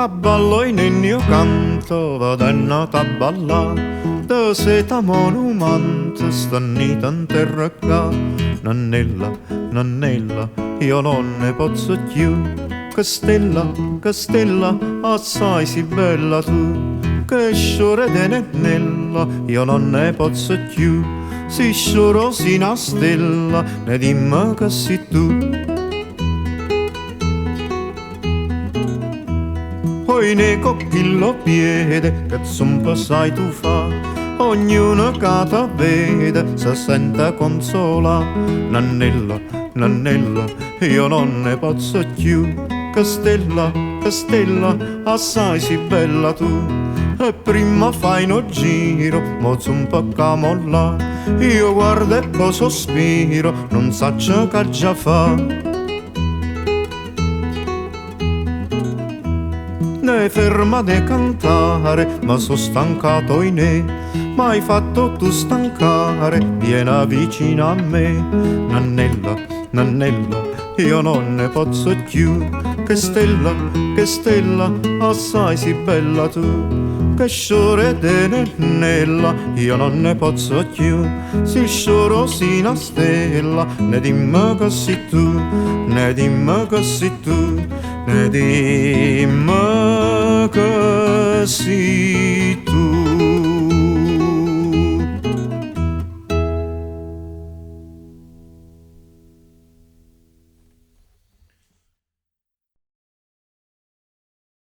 A ballo in mio canto vado a ballare, da seta monumento stannita in terra qua. Nannella, nannella, io non ne posso più. Che stella, assai si bella tu. Che sciore de nannella, io non ne posso più. Si scioro si una stella, ne dimmi che sei tu. Poi ne coccchillo piede, che zumpa sai tu fa. Ognuno che ti vede si sente consola. Nannella, nannella, io non ne posso più. Che stella, assai si bella tu. E prima fai no giro, mo zumpa che molla. Io guardo e poi sospiro, non saccio che già fa. Ne ferma de cantare, ma so stancato in ne. M'hai fatto tu stancare, vieni vicino a me. Nannella, nannella, io non ne posso più. Che stella, assai si bella tu. Che sciore de nannella, io non ne posso più. Si scioro si una stella, ne dimmi che sei tu, ne dimmi che sei tu. Ne dimmi che sei